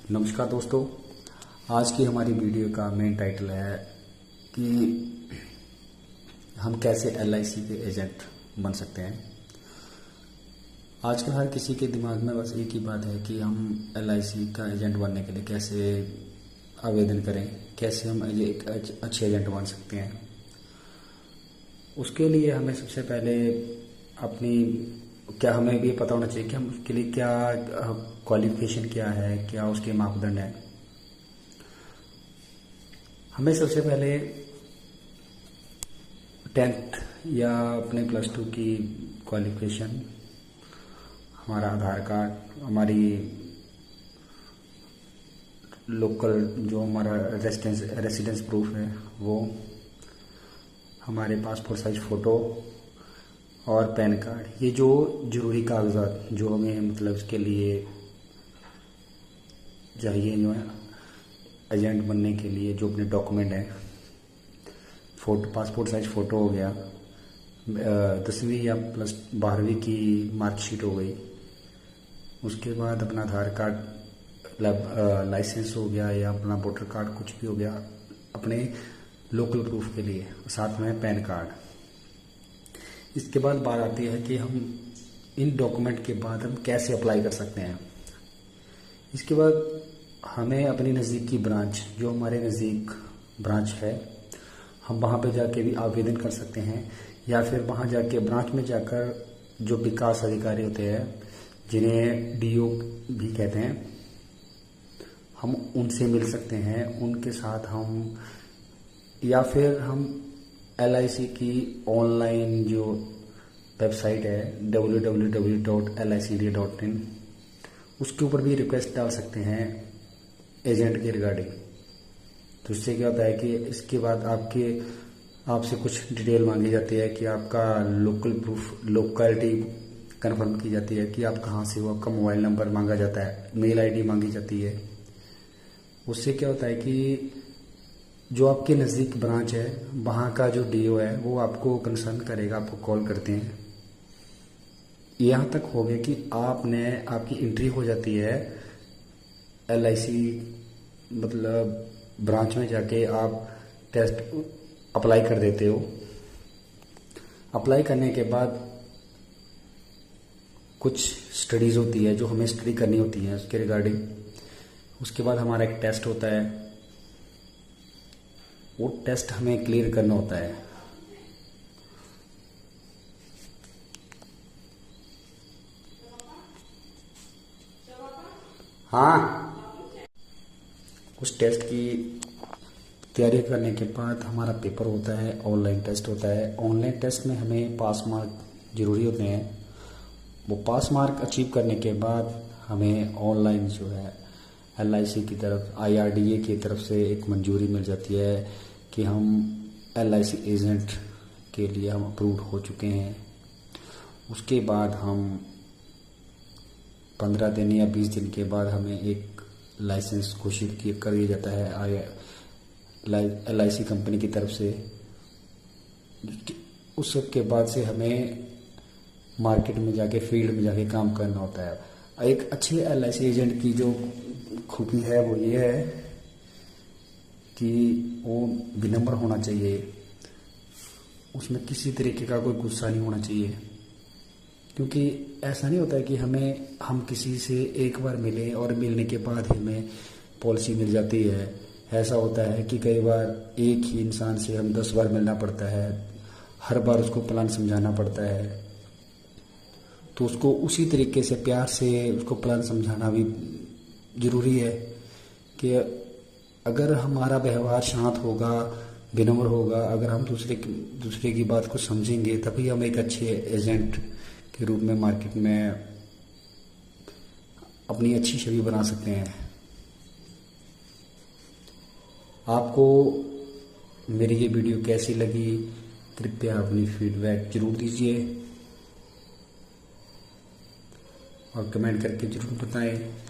नमस्कार दोस्तों। आज की हमारी वीडियो का मेन टाइटल है कि हम कैसे एलआईसी के एजेंट बन सकते हैं। आजकल हर किसी के दिमाग में बस एक ही बात है कि हम एलआईसी का एजेंट बनने के लिए कैसे आवेदन करें, कैसे हम एक अच्छे एजेंट बन सकते हैं। उसके लिए हमें सबसे पहले हमें भी पता होना चाहिए कि हम उसके लिए क्या क्वालिफिकेशन क्या है, क्या उसके मापदंड है। हमें सबसे पहले 10th या अपने +2 की क्वालिफिकेशन, हमारा आधार कार्ड, हमारी लोकल जो हमारा रेसिडेंस प्रूफ है वो, हमारे पासपोर्ट साइज फ़ोटो और पैन कार्ड, ये जो ज़रूरी कागजात जो हमें मतलब इसके लिए चाहिए, जो है एजेंट बनने के लिए जो अपने डॉक्यूमेंट हैं। पासपोर्ट साइज फ़ोटो हो गया, 10वीं या +12वीं की मार्कशीट हो गई, उसके बाद अपना आधार कार्ड, लाइसेंस हो गया या अपना वोटर कार्ड, कुछ भी हो गया अपने लोकल प्रूफ के लिए, साथ में पैन कार्ड। इसके बाद बात आती है कि हम इन डॉक्यूमेंट के बाद हम कैसे अप्लाई कर सकते हैं। इसके बाद हमें अपनी नज़दीक की ब्रांच, जो हमारे नज़दीक ब्रांच है, हम वहाँ पे जाके भी आवेदन कर सकते हैं, या फिर वहाँ जाके ब्रांच में जाकर जो विकास अधिकारी होते हैं, जिन्हें डीओ भी कहते हैं, हम उनसे मिल सकते हैं। उनके साथ हम, या फिर हम एलआईसी की ऑनलाइन जो वेबसाइट है www.licd.in, उसके ऊपर भी रिक्वेस्ट डाल सकते हैं एजेंट के रिगार्डिंग। तो इससे क्या होता है कि इसके बाद आपसे कुछ डिटेल मांगी जाती है कि आपका लोकल प्रूफ, लोकेलिटी कन्फर्म की जाती है कि आप कहाँ से हो, आपका मोबाइल नंबर मांगा जाता है, मेल आईडी मांगी जाती है। उससे क्या होता है कि जो आपके नज़दीक ब्रांच है, वहाँ का जो डीओ है वो आपको कंसर्न करेगा, आपको कॉल करते हैं। यहाँ तक हो गया कि आपकी एंट्री हो जाती है एलआईसी मतलब ब्रांच में जाके आप टेस्ट अप्लाई कर देते हो। अप्लाई करने के बाद कुछ स्टडीज़ होती है जो हमें स्टडी करनी होती है उसके रिगार्डिंग। उसके बाद हमारा एक टेस्ट होता है, वो टेस्ट हमें क्लियर करना होता है। हाँ, उस टेस्ट की तैयारी करने के बाद हमारा पेपर होता है, ऑनलाइन टेस्ट होता है। ऑनलाइन टेस्ट में हमें पास मार्क ज़रूरी होते हैं। वो पास मार्क अचीव करने के बाद हमें ऑनलाइन जो है एलआईसी की तरफ, IRDA की तरफ से एक मंजूरी मिल जाती है कि हम एलआईसी एजेंट के लिए हम अप्रूव हो चुके हैं। उसके बाद हम 15 दिन या 20 दिन के बाद हमें एक लाइसेंस घोषित कर दिया जाता है एलआईसी कंपनी की तरफ से। उस सब के बाद से हमें मार्केट में जाके, फील्ड में जाके काम करना होता है। एक अच्छे एलआईसी एजेंट की जो खूबी है वो ये है कि वो विनम्र होना चाहिए, उसमें किसी तरीके का कोई गुस्सा नहीं होना चाहिए। क्योंकि ऐसा नहीं होता है कि हम किसी से एक बार मिले और मिलने के बाद हमें पॉलिसी मिल जाती है। ऐसा होता है कि कई बार एक ही इंसान से हम 10 बार मिलना पड़ता है, हर बार उसको प्लान समझाना पड़ता है। तो उसको उसी तरीके से प्यार से उसको प्लान समझाना भी ज़रूरी है कि अगर हमारा व्यवहार शांत होगा, विनम्र होगा, अगर हम दूसरे की बात को समझेंगे, तभी हम एक अच्छे एजेंट के रूप में मार्केट में अपनी अच्छी छवि बना सकते हैं। आपको मेरी ये वीडियो कैसी लगी, कृपया अपनी फीडबैक ज़रूर दीजिए और कमेंट करके ज़रूर बताएं।